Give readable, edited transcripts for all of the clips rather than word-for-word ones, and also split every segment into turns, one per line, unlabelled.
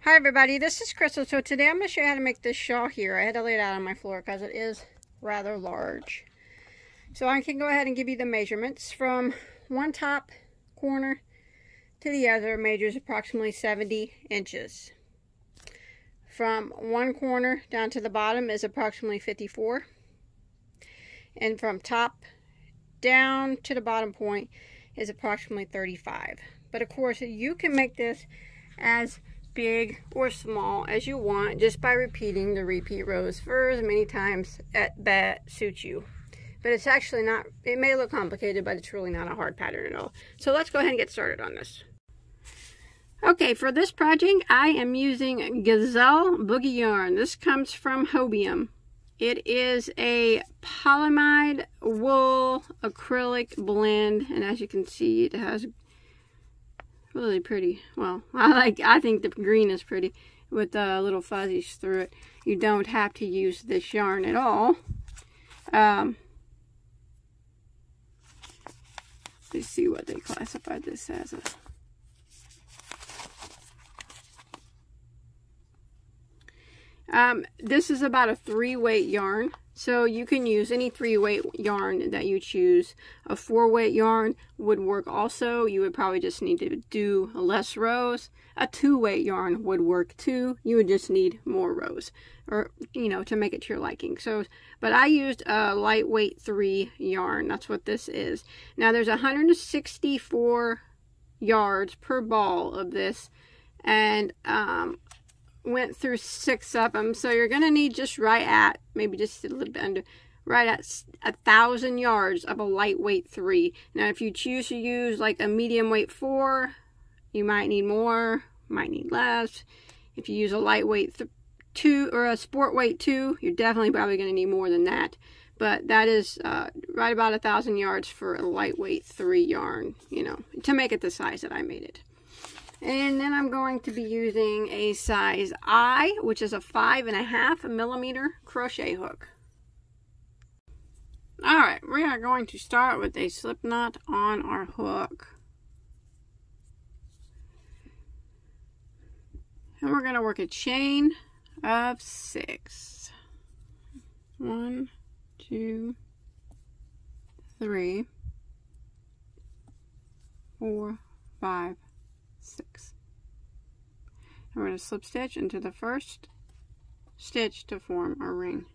Hi everybody, this is Crystal. So today I'm going to show you how to make this shawl here. I had to lay it out on my floor because it is rather large. So I can go ahead and give you the measurements. From one top corner to the other measures approximately 70 inches. From one corner down to the bottom is approximately 54. And from top down to the bottom point is approximately 35. But of course you can make this as big or small as you want just by repeating the repeat rows for as many times that suits you. But it's actually not, it may look complicated, but it's really not a hard pattern at all. So let's go ahead and get started on this. Okay, for this project I am using Gazelle Boogie yarn. This comes from Hobium. It is a polyamide wool acrylic blend, and as you can see it has really pretty, well, I think the green is pretty with the little fuzzies through it. You don't have to use this yarn at all. Let's see what they classified this as. This is about a 3-weight yarn, so you can use any 3-weight yarn that you choose. A 4-weight yarn would work also. You would probably just need to do less rows. A 2-weight yarn would work too. You would just need more rows, or to make it to your liking. So, but I used a lightweight 3 yarn. That's what this is. Now there's 164 yards per ball of this, and went through 6 of them, so you're gonna need just right at, maybe just a little bit under, right at 1,000 yards of a lightweight 3. Now if you choose to use like a medium weight 4, you might need more, might need less. If you use a lightweight 2 or a sport weight 2, you're definitely probably going to need more than that. But that is right about 1,000 yards for a lightweight 3 yarn, to make it the size that I made it. And then I'm going to be using a size I, which is a 5.5 millimeter crochet hook. Alright, we are going to start with a slip knot on our hook. And we're going to work a chain of 6. 1, 2, 3, 4, 5, 6. And we're going to slip stitch into the first stitch to form a ring.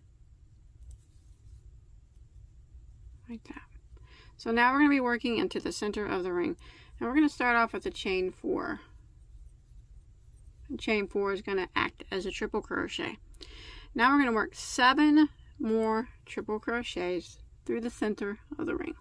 Like that. So now we're going to be working into the center of the ring. And we're going to start off with a chain 4. And chain 4 is going to act as a triple crochet. Now we're going to work 7 more triple crochets through the center of the ring.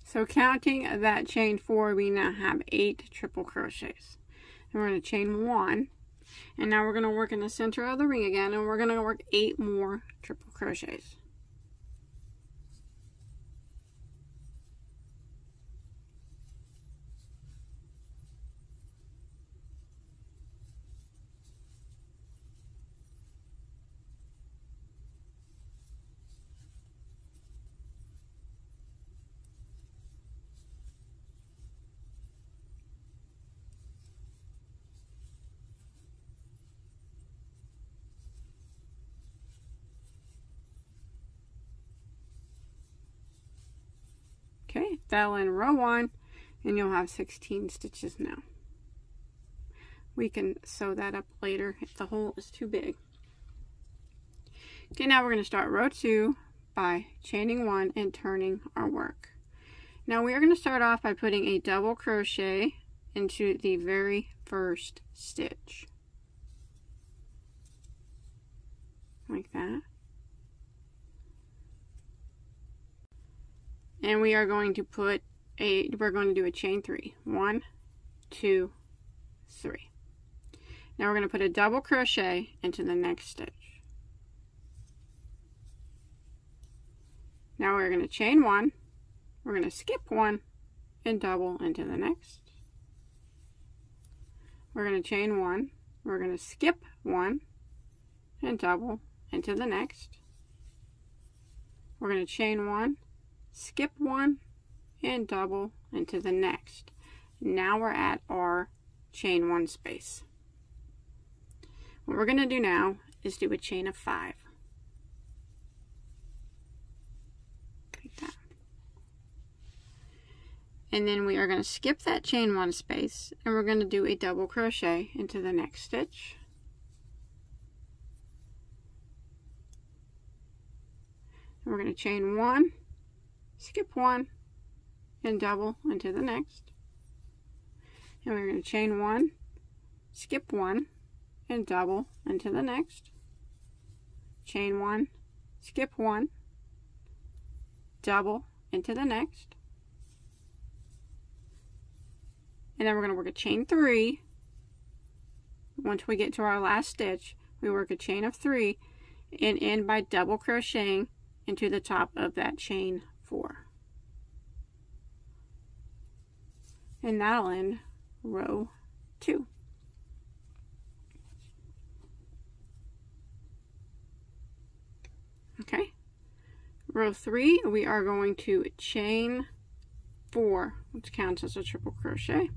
So counting that chain 4, we now have 8 triple crochets. And we're going to chain 1. And now we're going to work in the center of the ring again, and we're going to work 8 more triple crochets. Okay, that'll end row 1, and you'll have 16 stitches now. We can sew that up later if the hole is too big. Okay, now we're going to start row 2 by chaining 1 and turning our work. Now we are going to start off by putting a double crochet into the very first stitch. Like that. And we are going to put we're going to do a chain 3. 1, 2, 3. Now we're going to put a double crochet into the next stitch. Now we're going to chain 1, we're going to skip 1 and double into the next. We're going to chain 1, we're going to skip 1 and double into the next. We're going to chain 1, skip 1 and double into the next. Now we're at our chain 1 space. What we're going to do now is do a chain of 5. Like that. And then we are going to skip that chain 1 space and we're going to do a double crochet into the next stitch. And we're going to chain 1, skip 1 and double into the next. And we're going to chain 1, skip 1 and double into the next. Chain 1, skip 1, double into the next. And then we're going to work a chain 3. Once we get to our last stitch, we work a chain of 3 and end by double crocheting into the top of that chain 4. And that'll end row 2. Okay, row 3, we are going to chain 4, which counts as a triple crochet.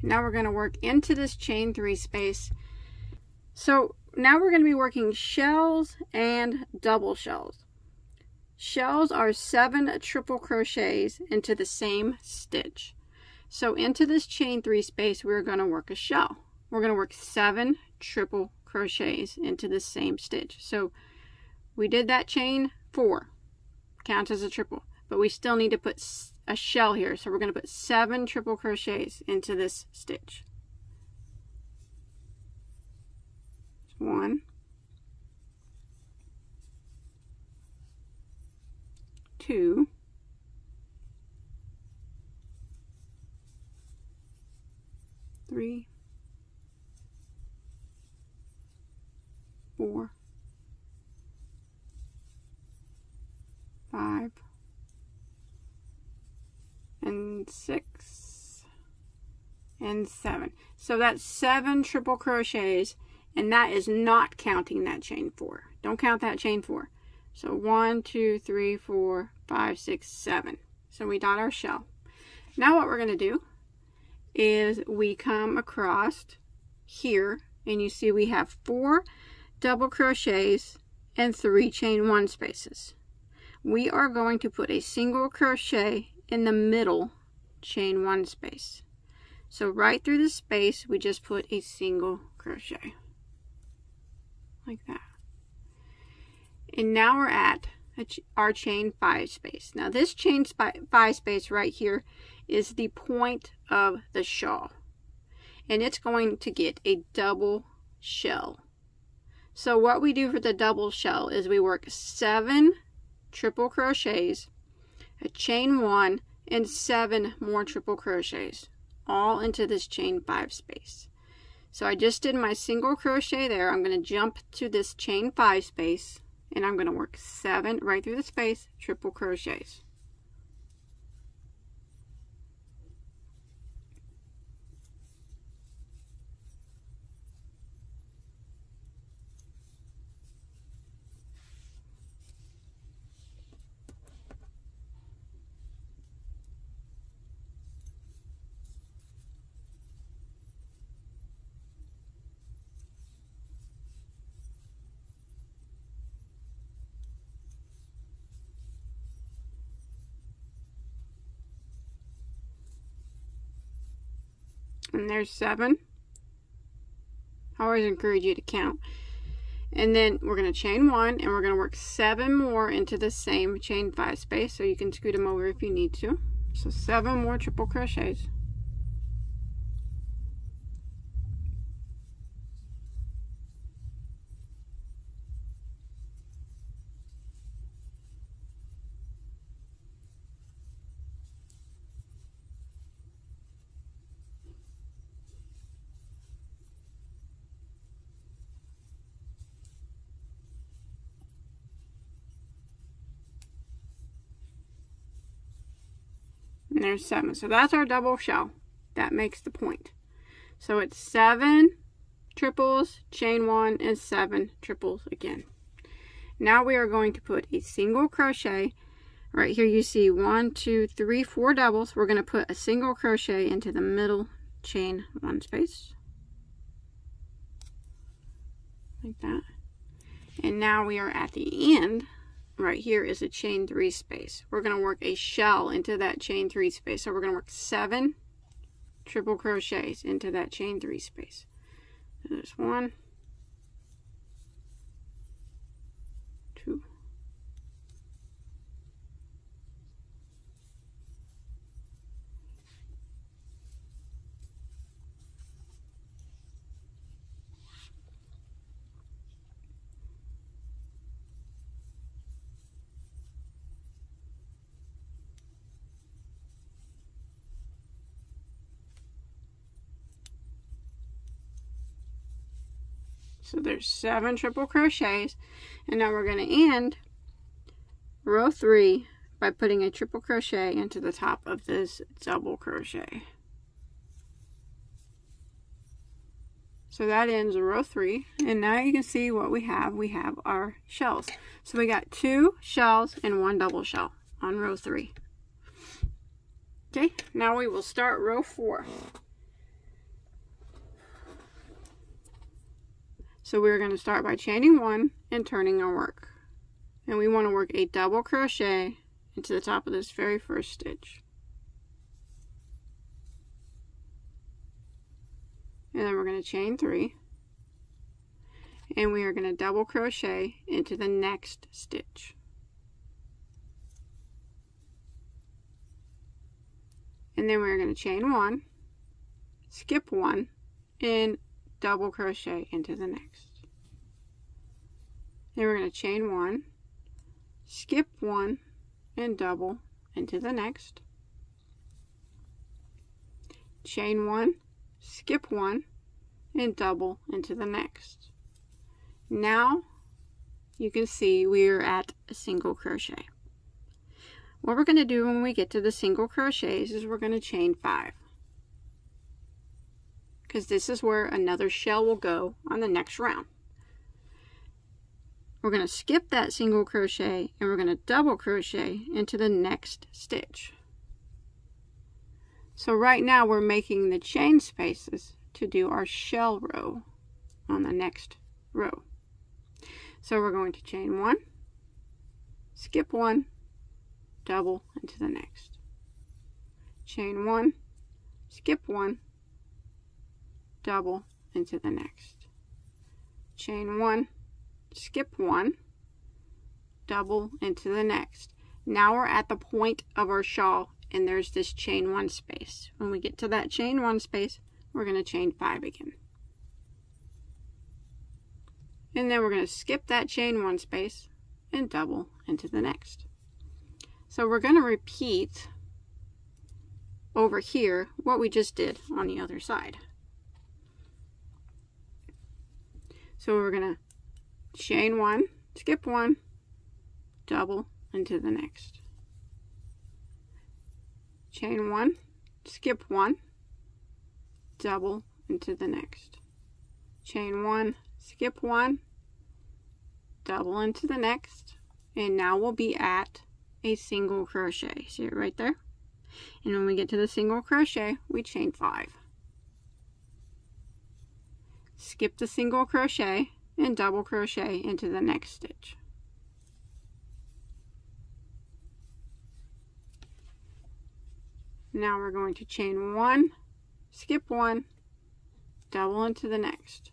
Now we're going to work into this chain 3 space. So now we're going to be working shells and double shells. Shells are 7 triple crochets into the same stitch. So into this chain 3 space, we're going to work a shell. We're going to work 7 triple crochets into the same stitch. So we did that chain 4, counts as a triple, but we still need to put a shell here. So we're going to put 7 triple crochets into this stitch. 1, 2, 3, 4, 5, and 6, and 7. So that's 7 triple crochets, and that is not counting that chain 4. Don't count that chain 4. So 1, 2, 3, 4, 5, 6, 7. So we dot our shell. Now what we're going to do is we come across here, and you see we have 4 double crochets and 3 chain 1 spaces. We are going to put a single crochet in the middle chain 1 space. So right through the space, we just put a single crochet. Like that. And now we're at our chain 5 space. Now this chain 5 space right here is the point of the shawl. And it's going to get a double shell. So what we do for the double shell is we work 7 triple crochets, a chain 1, and 7 more triple crochets, all into this chain 5 space. So I just did my single crochet there. I'm going to jump to this chain 5 space, and I'm going to work 7 right through the space, triple crochets. And there's 7. I always encourage you to count. And then we're going to chain 1, and we're going to work 7 more into the same chain 5 space, so you can scoot them over if you need to. So 7 more triple crochets. and there's 7. So that's our double shell. That makes the point. So it's 7 triples, chain 1, and 7 triples again. Now we are going to put a single crochet. Right here you see 1, 2, 3, 4 doubles. We're going to put a single crochet into the middle chain 1 space. Like that. And now we are at the end. Right here is a chain 3 space. We're going to work a shell into that chain 3 space. So we're going to work 7 triple crochets into that chain 3 space. There's 1, 2, 'So there's 7 triple crochets, and now we're going to end row 3 by putting a triple crochet into the top of this double crochet. So that ends row 3, and now you can see what we have. We have our shells. So we got 2 shells and 1 double shell on row 3. Okay, now we will start row 4. So we're going to start by chaining 1 and turning our work. And we want to work a double crochet into the top of this very first stitch. And then we're going to chain 3. And we are going to double crochet into the next stitch. And then we're going to chain 1, skip 1, and double crochet into the next. Then we're going to chain 1, skip 1, and double into the next. Chain 1, skip 1, and double into the next. Now you can see we are at a single crochet. What we're going to do when we get to the single crochets is we're going to chain 5. Because this is where another shell will go on the next round. We're going to skip that single crochet and we're going to double crochet into the next stitch. So right now we're making the chain spaces to do our shell row on the next row. So we're going to chain 1, skip 1, double into the next. Chain 1, skip 1, double into the next. Chain 1, skip 1, double into the next. Now we're at the point of our shawl and there's this chain 1 space. When we get to that chain 1 space, we're going to chain 5 again. And then we're going to skip that chain 1 space and double into the next. So we're going to repeat over here what we just did on the other side. So we're going to chain 1, skip 1, double into the next. Chain 1, skip 1, double into the next. Chain 1, skip 1, double into the next. And now we'll be at a single crochet. See it right there? And when we get to the single crochet, we chain 5. Skip the single crochet and double crochet into the next stitch. Now we're going to chain 1, skip 1, double into the next.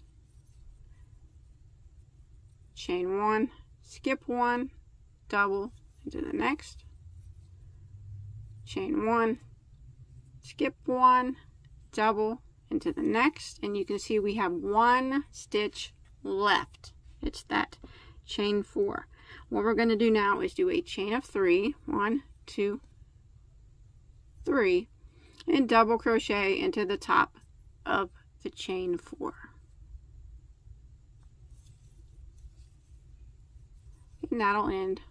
Chain 1, skip 1, double into the next. Chain 1, skip 1, double into the next, and you can see we have 1 stitch left. It's that chain 4. What we're going to do now is do a chain of 3, 1, 2, 3, and double crochet into the top of the chain 4. And that'll end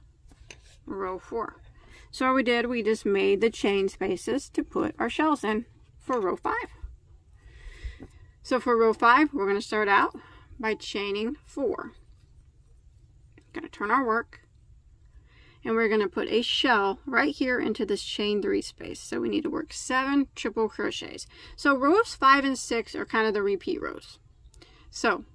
row 4. So what we did, we just made the chain spaces to put our shells in for row 5. So for row 5, we're going to start out by chaining 4. Going to turn our work, and we're going to put a shell right here into this chain 3 space. So we need to work 7 triple crochets. So rows 5 and 6 are kind of the repeat rows. So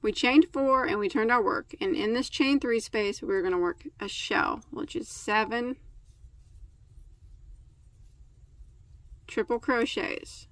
we chained 4 and we turned our work, and in this chain 3 space we're going to work a shell, which is 7 triple crochets.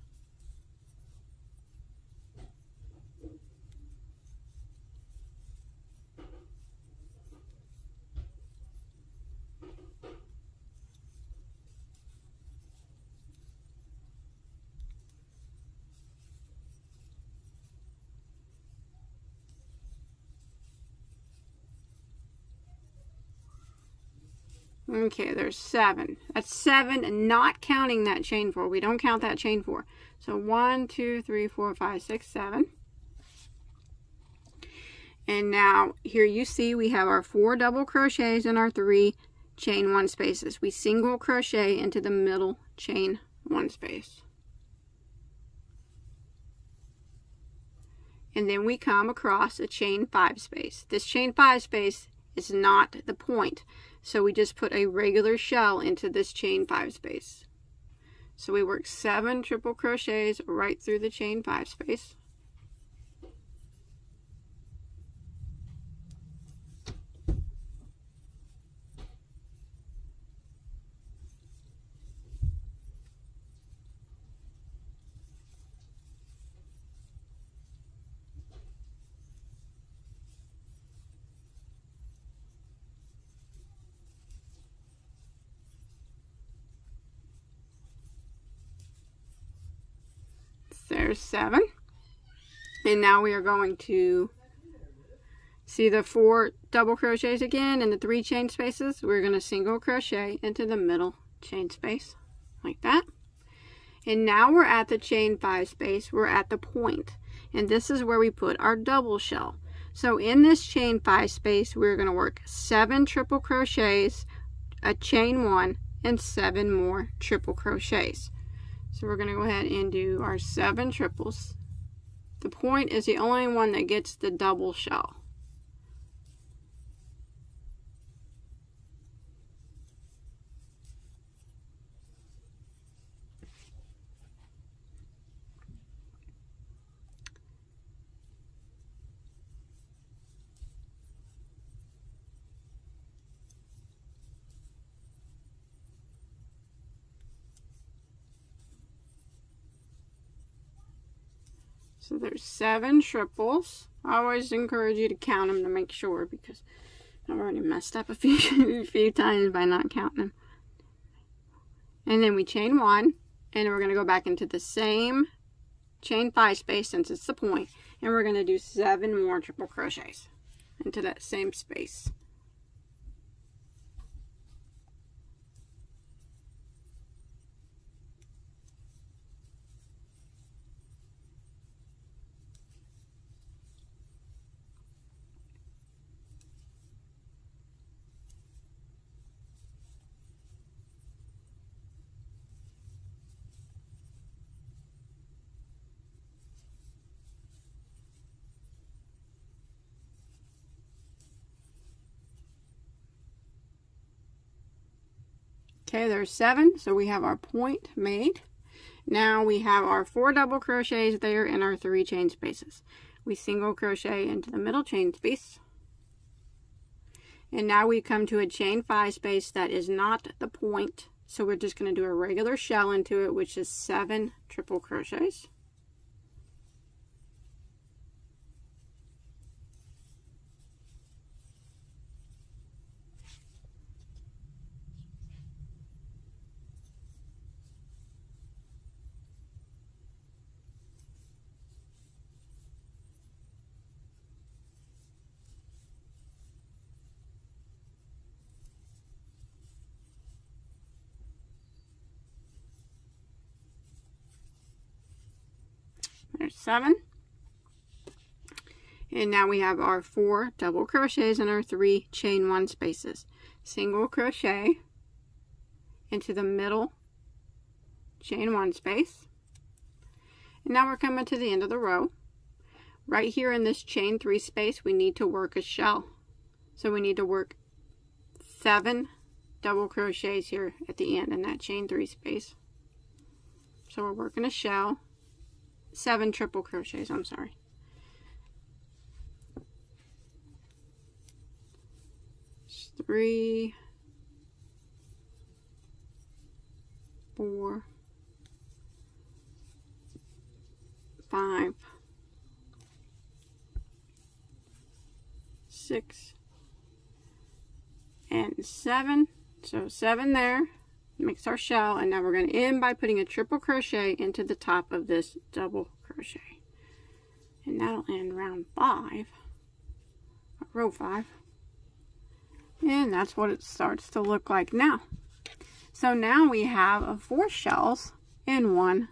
Okay, there's 7. That's 7 and not counting that chain 4. We don't count that chain 4. So 1, 2, 3, 4, 5, 6, 7. And now here you see we have our 4 double crochets and our 3 chain 1 spaces. We single crochet into the middle chain 1 space. And then we come across a chain 5 space. This chain 5 space is not the point. So we just put a regular shell into this chain 5 space. So we work 7 triple crochets right through the chain 5 space. There's 7. And now we are going to see the 4 double crochets again and the 3 chain spaces. We're going to single crochet into the middle chain space like that. And now we're at the chain 5 space. We're at the point, and this is where we put our double shell. So in this chain 5 space, we're going to work 7 triple crochets, a chain 1, and 7 more triple crochets. So we're going to go ahead and do our 7 triples. The point is the only one that gets the double shell. So there's 7 triples. I always encourage you to count them to make sure, because I've already messed up a few times by not counting them. And then we chain 1, and we're going to go back into the same chain 5 space since it's the point, and we're going to do 7 more triple crochets into that same space. Okay, there's 7, so we have our point made. Now we have our 4 double crochets there and our 3 chain spaces. We single crochet into the middle chain space. And now we come to a chain 5 space that is not the point. So we're just going to do a regular shell into it, which is 7 triple crochets. There's 7. And now we have our 4 double crochets and our 3 chain 1 spaces. Single crochet into the middle chain 1 space. And now we're coming to the end of the row. Right here in this chain 3 space, we need to work a shell. So we need to work 7 double crochets here at the end in that chain 3 space. So we're working a shell, 7 triple crochets, I'm sorry. 3, 4, 5, 6, and 7. So 7 there makes our shell, and now we're going to end by putting a triple crochet into the top of this double crochet, and that'll end round 5, row 5, and that's what it starts to look like now. So now we have 4 shells and 1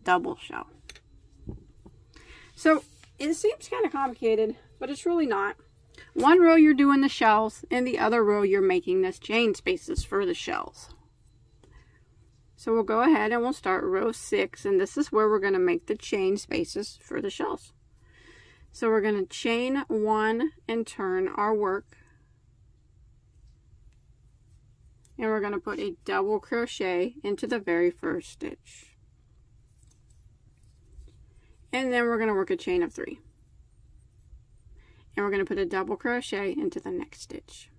double shell. So it seems kind of complicated, but it's really not. One row you're doing the shells, and the other row you're making this chain spaces for the shells. So we'll go ahead and we'll start row 6, and this is where we're going to make the chain spaces for the shells. So we're going to chain 1 and turn our work, and we're going to put a double crochet into the very first stitch, and then we're going to work a chain of 3. And we're going to put a double crochet into the next stitch.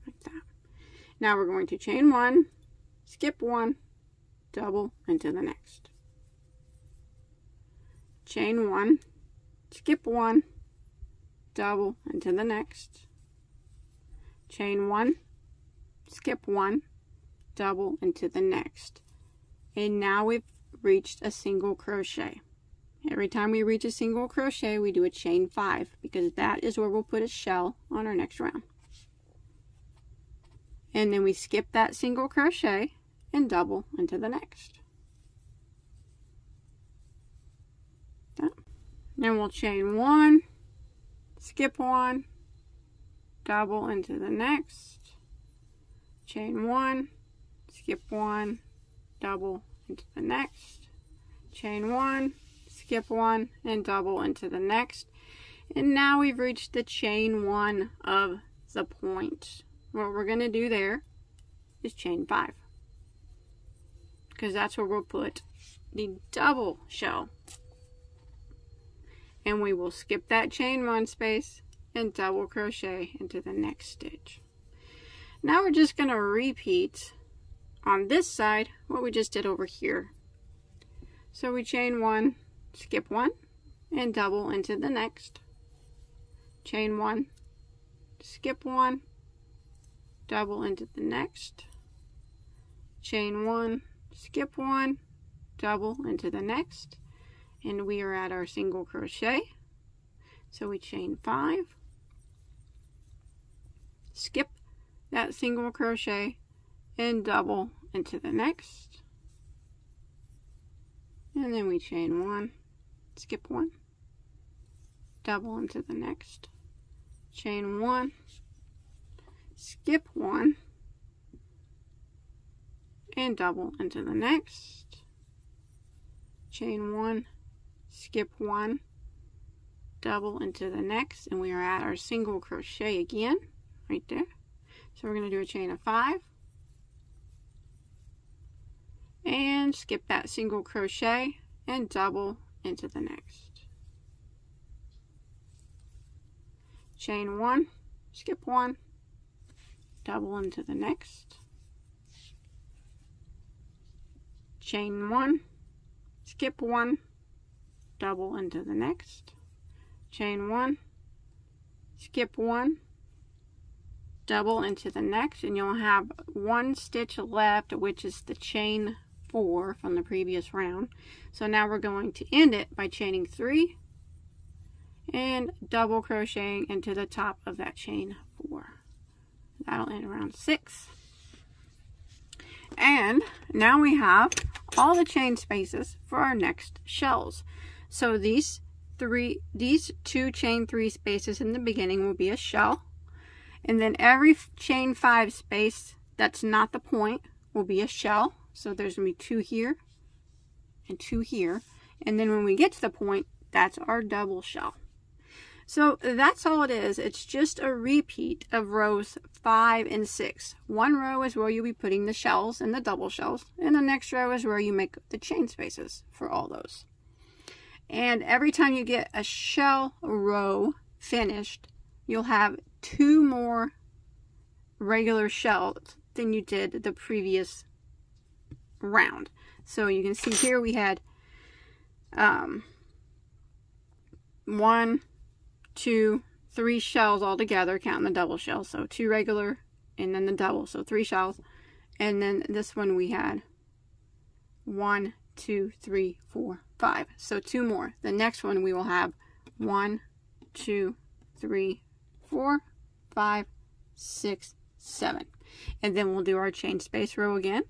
Like that. Now we're going to chain 1, skip 1, double into the next. Chain 1, skip 1, double into the next. Chain 1, skip 1, double into the next. And now we've reached a single crochet. Every time we reach a single crochet, we do a chain 5, because that is where we'll put a shell on our next round. And then we skip that single crochet and double into the next. Then we'll chain 1, skip 1, double into the next. Chain 1, skip 1, double into the next. Chain 1, skip 1, and double into the next. And now we've reached the chain 1 of the point. What we're going to do there is chain 5, because that's where we'll put the double shell. And we will skip that chain 1 space and double crochet into the next stitch. Now we're just going to repeat on this side what we just did over here. So we chain 1, skip 1, and double into the next. Chain 1, skip 1, double into the next. Chain 1, skip 1, double into the next. And we are at our single crochet. So we chain 5, skip that single crochet, and double into the next. And then we chain 1, skip 1, double into the next. Chain 1, skip 1, and double into the next. Chain 1, skip 1, double into the next, and we are at our single crochet again right there. So we're going to do a chain of 5 and skip that single crochet and double into the next. Chain 1, skip 1, double into the next. Chain 1, skip 1, double into the next. Chain 1, skip 1, double into the next, and you'll have 1 stitch left, which is the chain 4 from the previous round. So now we're going to end it by chaining 3 and double crocheting into the top of that chain 4. That'll end around 6. And now we have all the chain spaces for our next shells. So these 2 chain 3 spaces in the beginning will be a shell, And then every chain 5 space that's not the point will be a shell. So there's going to be 2 here and 2 here. And then when we get to the point, that's our double shell. So that's all it is. It's just a repeat of rows 5 and 6. One row is where you'll be putting the shells and the double shells, and the next row is where you make the chain spaces for all those. And every time you get a shell row finished, you'll have 2 more regular shells than you did the previous round. So you can see here we had 1, 2, 3 shells all together, counting the double shells. So 2 regular and then the double, so 3 shells. And then this one we had 1, 2, 3, 4, 5. So 2 more. The next one we will have 1, 2, 3, 4, 5, 6, 7. And then we'll do our chain space row again.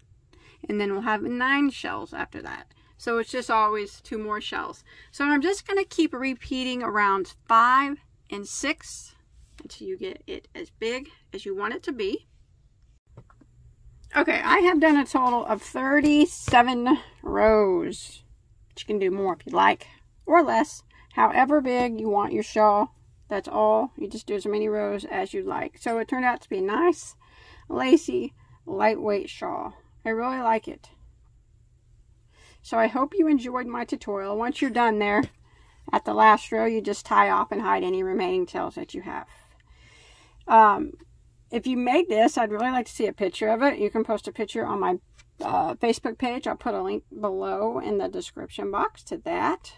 And then we'll have 9 shells after that. So it's just always 2 more shells. So I'm just going to keep repeating around 5 and 6 until you get it as big as you want it to be. Okay, I have done a total of 37 rows. But you can do more if you like, or less. However big you want your shawl, that's all. You just do as many rows as you like. So it turned out to be a nice, lacy, lightweight shawl. I really like it. So I hope you enjoyed my tutorial. Once you're done there, at the last row, you just tie off and hide any remaining tails that you have. If you made this, I'd really like to see a picture of it. You can post a picture on my Facebook page. I'll put a link below in the description box to that.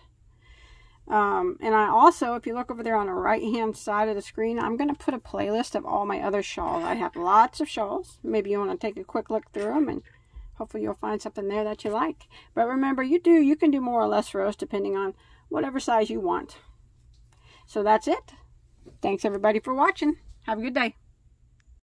And I also, if you look over there on the right-hand side of the screen, I'm going to put a playlist of all my other shawls. I have lots of shawls. Maybe you want to take a quick look through them, and hopefully you'll find something there that you like. But remember, you can do more or less rows depending on whatever size you want. So that's it. Thanks everybody for watching. Have a good day.